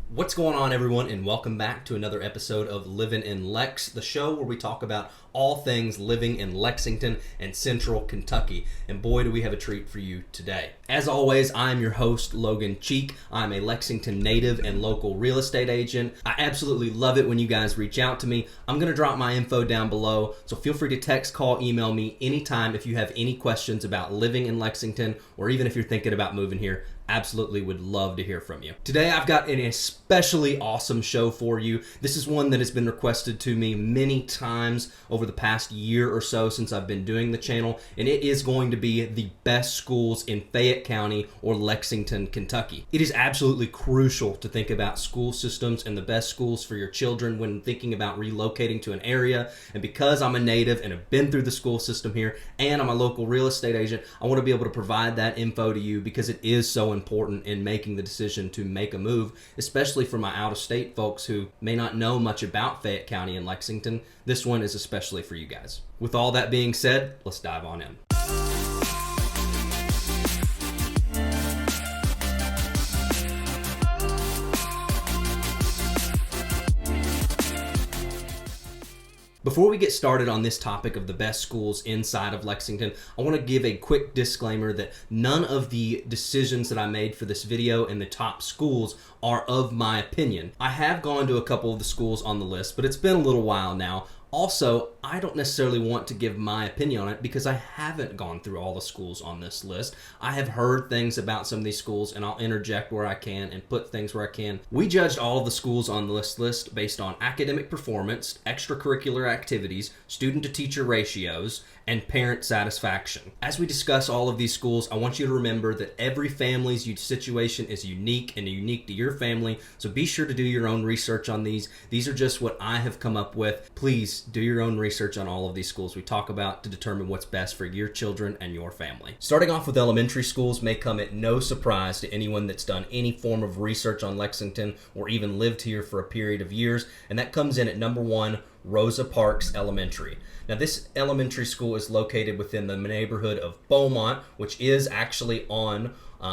What's going on, everyone, and welcome back to another episode of Livin In Lex, the show where we talk about all things living in Lexington and Central Kentucky. And boy, do we have a treat for you today. As always, I'm your host, Logan Cheek. I'm a Lexington native and local real estate agent. I absolutely love it when you guys reach out to me. I'm going to drop my info down below, so feel free to text, call, email me anytime if you have any questions about living in Lexington, or even if you're thinking about moving here. Absolutely would love to hear from you. Today I've got an especially awesome show for you. This is one that has been requested to me many times over the past year or so since I've been doing the channel, and it is going to be the best schools in Fayette County or Lexington, Kentucky. It is absolutely crucial to think about school systems and the best schools for your children when thinking about relocating to an area. And because I'm a native and have been through the school system here, and I'm a local real estate agent, I want to be able to provide that info to you because it is so important in making the decision to make a move, especially for my out-of-state folks who may not know much about Fayette County and Lexington. This one is especially for you guys. With all that being said, let's dive on in. Before we get started on this topic of the best schools inside of Lexington, I want to give a quick disclaimer that none of the decisions that I made for this video and the top schools are of my opinion. I have gone to a couple of the schools on the list, but it's been a little while now. Also, I don't necessarily want to give my opinion on it because I haven't gone through all the schools on this list. I have heard things about some of these schools, and I'll interject where I can and put things where I can. We judged all of the schools on this list based on academic performance, extracurricular activities, student-to-teacher ratios, and parent satisfaction. As we discuss all of these schools, I want you to remember that every family's situation is unique and unique to your family, so be sure to do your own research on these. These are just what I have come up with. Please do your own research on all of these schools we talk about to determine what's best for your children and your family. Starting off with elementary schools may come at no surprise to anyone that's done any form of research on Lexington or even lived here for a period of years, and that comes in at number 1, Rosa Parks Elementary. Now, this elementary school is located within the neighborhood of Beaumont, which is actually on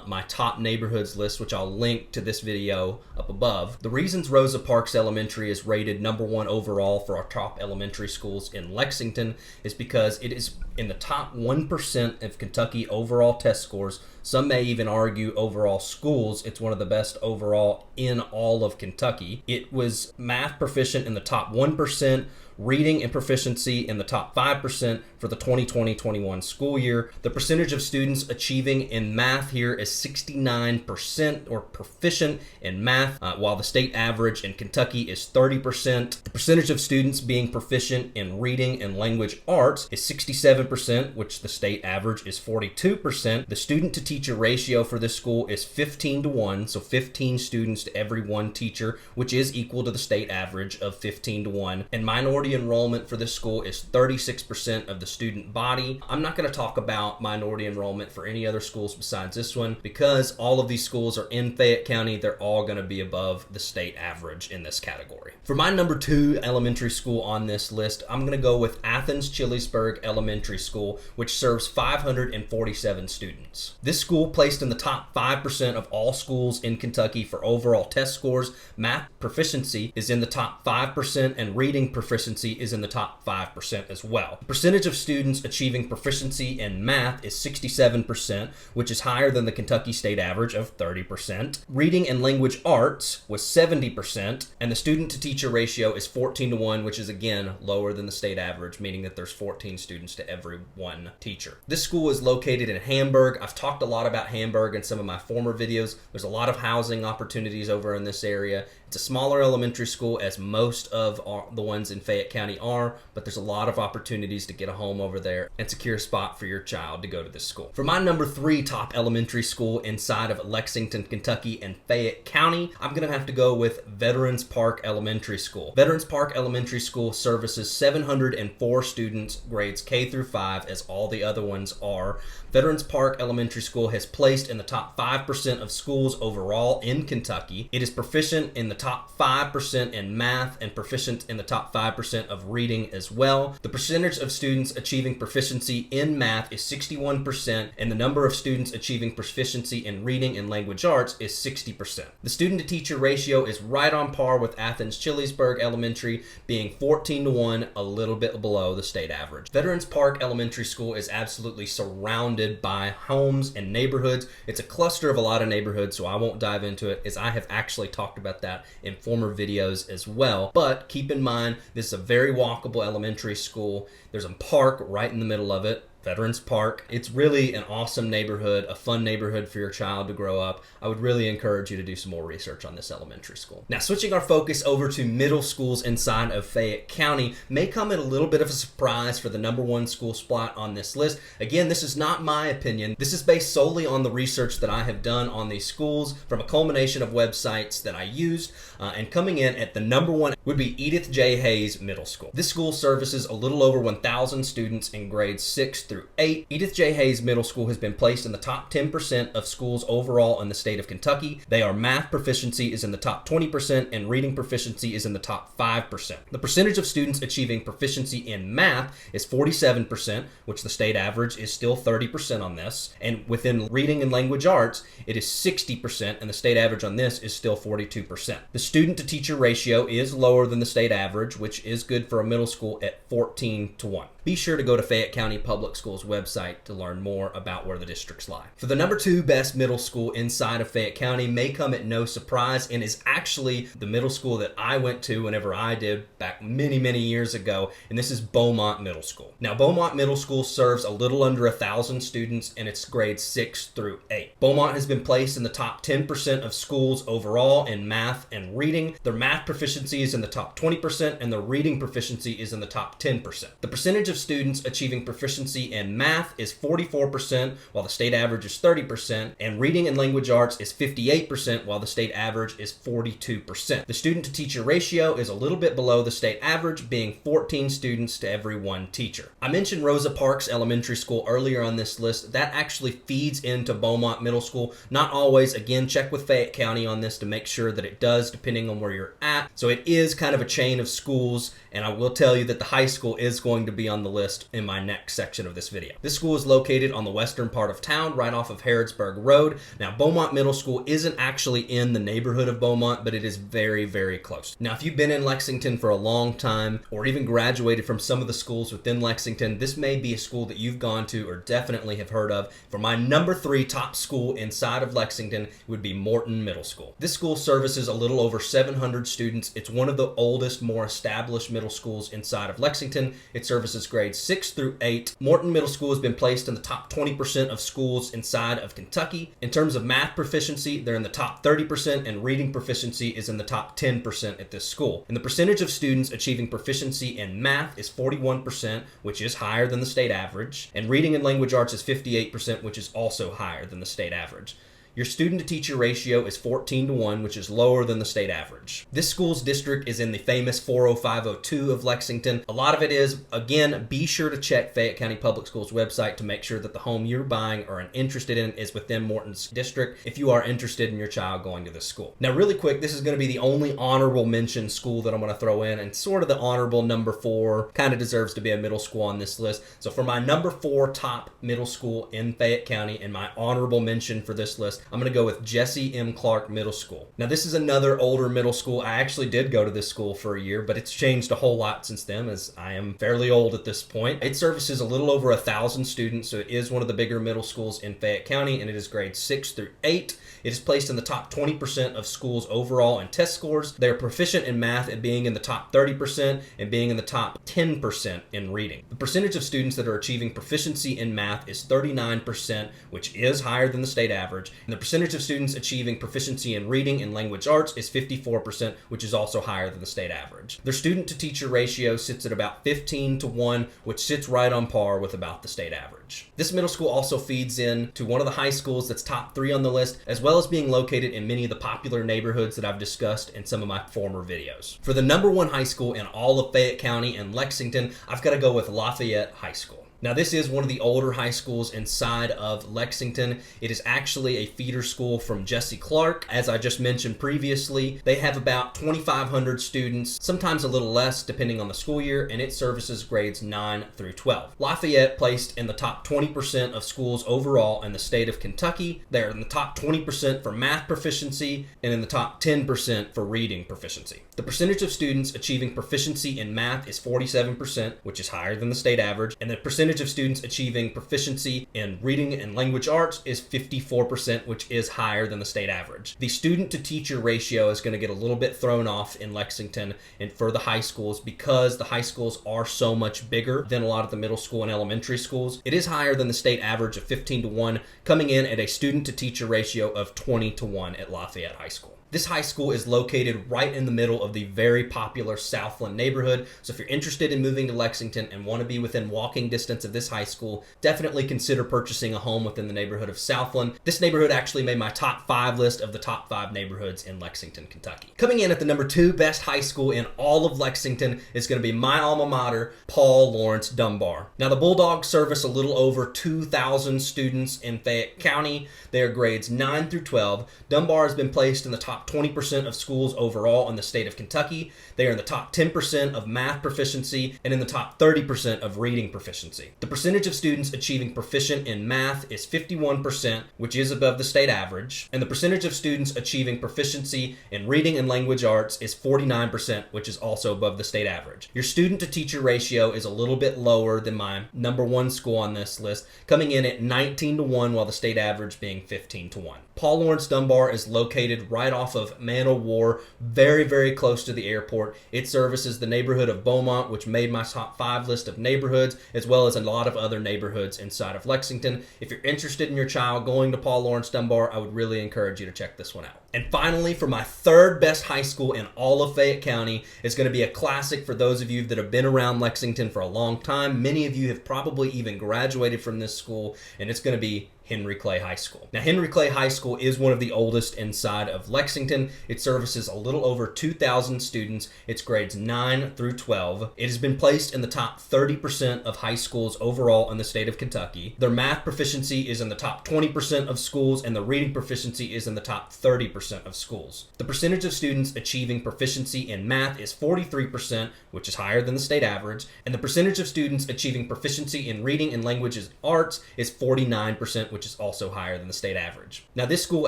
my top neighborhoods list, which I'll link to this video up above. The reasons Rosa Parks Elementary is rated number 1 overall for our top elementary schools in Lexington is because it is in the top 1% of Kentucky overall test scores. Some may even argue overall schools. It's one of the best overall in all of Kentucky. It was math proficient in the top 1%, reading and proficiency in the top 5% for the 2020-21 school year. The percentage of students achieving in math here is 69% or proficient in math, while the state average in Kentucky is 30%. The percentage of students being proficient in reading and language arts is 67%, which the state average is 42%. The student-to-teacher ratio for this school is 15-1, so 15 students to every 1 teacher, which is equal to the state average of 15-1. And minority enrollment for this school is 36% of the student body. I'm not going to talk about minority enrollment for any other schools besides this one because all of these schools are in Fayette County. They're all going to be above the state average in this category. For my number 2 elementary school on this list, I'm going to go with Athens Chilliesburg Elementary School, which serves 547 students. This school placed in the top 5% of all schools in Kentucky for overall test scores. Math proficiency is in the top 5%, and reading proficiency is in the top 5% as well. The percentage of students achieving proficiency in math is 67%, which is higher than the Kentucky state average of 30%. Reading and language arts was 70%, and the student-to-teacher ratio is 14-1, which is again lower than the state average, meaning that there's 14 students to every 1 teacher. This school is located in Hamburg. I've talked a lot about Hamburg in some of my former videos. There's a lot of housing opportunities over in this area. It's a smaller elementary school, as most of the ones in Fayette County are, but there's a lot of opportunities to get a home over there and secure a spot for your child to go to this school. For my number 3 top elementary school inside of Lexington, Kentucky and Fayette County, I'm going to have to go with Veterans Park Elementary School. Veterans Park Elementary School services 704 students, grades K through 5, as all the other ones are. Veterans Park Elementary School school has placed in the top 5% of schools overall in Kentucky. It is proficient in the top 5% in math and proficient in the top 5% of reading as well. The percentage of students achieving proficiency in math is 61%, and the number of students achieving proficiency in reading and language arts is 60%. The student-to-teacher ratio is right on par with Athens-Chilliesburg Elementary, being 14-1, a little bit below the state average. Veterans Park Elementary School is absolutely surrounded by homes and neighborhoods. It's a cluster of a lot of neighborhoods, so I won't dive into it, as I have actually talked about that in former videos as well. But keep in mind, this is a very walkable elementary school. There's a park right in the middle of it, Veterans Park. It's really an awesome neighborhood, a fun neighborhood for your child to grow up. I would really encourage you to do some more research on this elementary school. Now, switching our focus over to middle schools inside of Fayette County may come at a little bit of a surprise for the #1 school spot on this list. Again, this is not my opinion. This is based solely on the research that I have done on these schools from a culmination of websites that I used, and coming in at the #1 would be Edith J. Hayes Middle School. This school services a little over 1,000 students in grades 6 through 8. Edith J. Hayes Middle School has been placed in the top 10% of schools overall in the state of Kentucky. Math proficiency is in the top 20%, and reading proficiency is in the top 5%. The percentage of students achieving proficiency in math is 47%, which the state average is still 30% on this. And within reading and language arts, it is 60%, and the state average on this is still 42%. The student-to-teacher ratio is lower than the state average, which is good for a middle school at 14-1. Be sure to go to Fayette County Public Schools website to learn more about where the districts lie. For the #2 best middle school inside of Fayette County may come at no surprise, and is actually the middle school that I went to whenever I did back many years ago, and this is Beaumont Middle School. Now, Beaumont Middle School serves a little under 1,000 students, and it's grades 6 through 8. Beaumont has been placed in the top 10% of schools overall in math and reading. Their math proficiency is in the top 20%, and their reading proficiency is in the top 10%. The percentage of students achieving proficiency in math is 44%, while the state average is 30%, and reading and language arts is 58%, while the state average is 42%. The student-to-teacher ratio is a little bit below the state average, being 14 students to every 1 teacher. I mentioned Rosa Parks Elementary School earlier on this list. That actually feeds into Beaumont Middle School. Not always. Again, check with Fayette County on this to make sure that it does, depending on where you're at. So it is kind of a chain of schools, and I will tell you that the high school is going to be on the list in my next section of this video. This school is located on the western part of town, right off of Harrodsburg Road. Now, Beaumont Middle School isn't actually in the neighborhood of Beaumont, but it is very close. Now, if you've been in Lexington for a long time, or even graduated from some of the schools within Lexington, this may be a school that you've gone to or definitely have heard of. For my #3 top school inside of Lexington, it would be Morton Middle School. This school services a little over 700 students. It's one of the oldest, more established middle schools inside of Lexington. It services grades 6 through 8. Morton Middle School has been placed in the top 20% of schools inside of Kentucky. In terms of math proficiency, they're in the top 30%, and reading proficiency is in the top 10% at this school. And the percentage of students achieving proficiency in math is 41%, which is higher than the state average, and reading and language arts is 58%, which is also higher than the state average. Your student-to-teacher ratio is 14-1, which is lower than the state average. This school's district is in the famous 40502 of Lexington. A lot of it is. Again, be sure to check Fayette County Public Schools website to make sure that the home you're buying or interested in is within Morton's district, if you are interested in your child going to this school. Now, really quick, this is going to be the only honorable mention school that I'm going to throw in, and sort of the honorable #4 kind of deserves to be a middle school on this list. So for my #4 top middle school in Fayette County, and my honorable mention for this list, I'm going to go with Jesse M. Clark Middle School. Now, this is another older middle school. I actually did go to this school for a year, but it's changed a whole lot since then, as I am fairly old at this point. It services a little over 1,000 students, so it is one of the bigger middle schools in Fayette County, and it is grades 6 through 8. It is placed in the top 20% of schools overall in test scores. They are proficient in math at being in the top 30% and being in the top 10% in reading. The percentage of students that are achieving proficiency in math is 39%, which is higher than the state average. And the percentage of students achieving proficiency in reading and language arts is 54%, which is also higher than the state average. Their student-to-teacher ratio sits at about 15-1, which sits right on par with about the state average. This middle school also feeds in to one of the high schools that's top 3 on the list, as well as being located in many of the popular neighborhoods that I've discussed in some of my former videos. For the #1 high school in all of Fayette County and Lexington, I've got to go with Lafayette High School. Now, this is one of the older high schools inside of Lexington. It is actually a feeder school from Jesse Clark. As I just mentioned previously, they have about 2,500 students, sometimes a little less depending on the school year, and it services grades 9 through 12. Lafayette placed in the top 20% of schools overall in the state of Kentucky. They're in the top 20% for math proficiency and in the top 10% for reading proficiency. The percentage of students achieving proficiency in math is 47%, which is higher than the state average, and the percentage of students achieving proficiency in reading and language arts is 54%, which is higher than the state average. The student to teacher ratio is going to get a little bit thrown off in Lexington and for the high schools because the high schools are so much bigger than a lot of the middle school and elementary schools. It is higher than the state average of 15-1, coming in at a student to teacher ratio of 20-1 at Lafayette High School. This high school is located right in the middle of the very popular Southland neighborhood. So if you're interested in moving to Lexington and want to be within walking distance of this high school, definitely consider purchasing a home within the neighborhood of Southland. This neighborhood actually made my top 5 list of the top 5 neighborhoods in Lexington, Kentucky. Coming in at the number 2 best high school in all of Lexington is going to be my alma mater, Paul Laurence Dunbar. Now, the Bulldogs service a little over 2,000 students in Fayette County. They are grades 9 through 12. Dunbar has been placed in the top 20% of schools overall in the state of Kentucky. They are in the top 10% of math proficiency and in the top 30% of reading proficiency. The percentage of students achieving proficient in math is 51%, which is above the state average, and the percentage of students achieving proficiency in reading and language arts is 49%, which is also above the state average. Your student to teacher ratio is a little bit lower than my number 1 school on this list, coming in at 19-1, while the state average being 15-1. Paul Laurence Dunbar is located right off of Man o' War, very, very close to the airport. It services the neighborhood of Beaumont, which made my top 5 list of neighborhoods, as well as a lot of other neighborhoods inside of Lexington. If you're interested in your child going to Paul Laurence Dunbar, I would really encourage you to check this one out. And finally, for my 3rd best high school in all of Fayette County, is going to be a classic for those of you that have been around Lexington for a long time. Many of you have probably even graduated from this school, and it's going to be Henry Clay High School. Now, Henry Clay High School is one of the oldest inside of Lexington. It services a little over 2,000 students. It's grades 9 through 12. It has been placed in the top 30% of high schools overall in the state of Kentucky. Their math proficiency is in the top 20% of schools, and the reading proficiency is in the top 30% of schools. The percentage of students achieving proficiency in math is 43%, which is higher than the state average, and the percentage of students achieving proficiency in reading and languages arts is 49%, which is also higher than the state average. Now, this school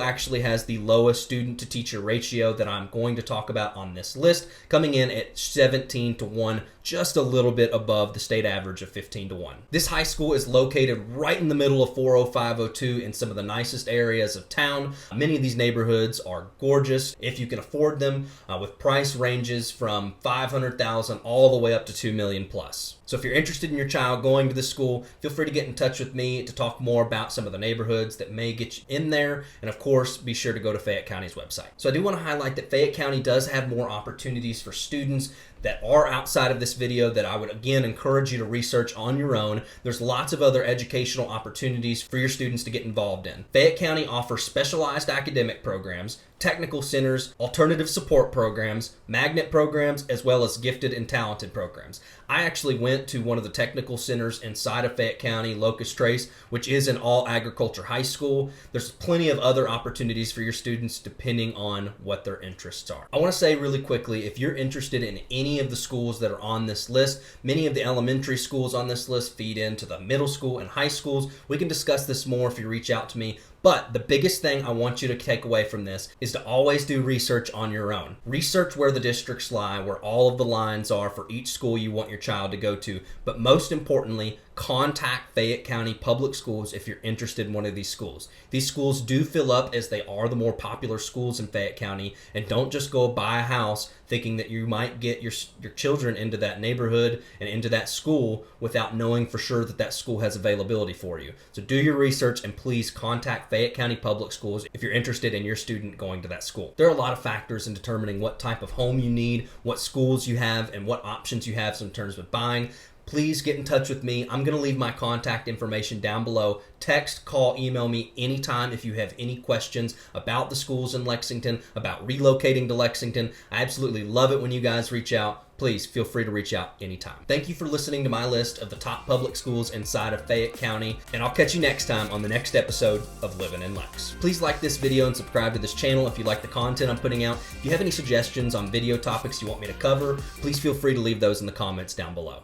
actually has the lowest student to teacher ratio that I'm going to talk about on this list, coming in at 17-1, just a little bit above the state average of 15-1. This high school is located right in the middle of 40502 in some of the nicest areas of town. Many of these neighborhoods are gorgeous if you can afford them, with price ranges from $500,000 all the way up to $2 million plus. So if you're interested in your child going to this school, feel free to get in touch with me to talk more about some of the neighborhoods that may get you in there. And of course, be sure to go to Fayette County's website. So I do want to highlight that Fayette County does have more opportunities for students that are outside of this video that I would again encourage you to research on your own. There's lots of other educational opportunities for your students to get involved in. Fayette County offers specialized academic programs, technical centers, alternative support programs, magnet programs, as well as gifted and talented programs. I actually went to one of the technical centers inside of Fayette County, Locust Trace, which is an all agriculture high school. There's plenty of other opportunities for your students depending on what their interests are. I want to say really quickly, if you're interested in any of the schools that are on this list, many of the elementary schools on this list feed into the middle school and high schools. We can discuss this more if you reach out to me. But the biggest thing I want you to take away from this is to always do research on your own. Research where the districts lie, where all of the lines are for each school you want your child to go to. But most importantly, contact Fayette County Public Schools if you're interested in one of these schools. These schools do fill up as they are the more popular schools in Fayette County, and don't just go buy a house thinking that you might get your children into that neighborhood and into that school without knowing for sure that that school has availability for you. So do your research and please contact Fayette County Public Schools if you're interested in your student going to that school. There are a lot of factors in determining what type of home you need, what schools you have, and what options you have in terms of buying. please get in touch with me. I'm going to leave my contact information down below. Text, call, email me anytime if you have any questions about the schools in Lexington, about relocating to Lexington. I absolutely love it when you guys reach out. Please feel free to reach out anytime. Thank you for listening to my list of the top public schools inside of Fayette County, and I'll catch you next time on the next episode of Livin In Lex. Please like this video and subscribe to this channel if you like the content I'm putting out. If you have any suggestions on video topics you want me to cover, please feel free to leave those in the comments down below.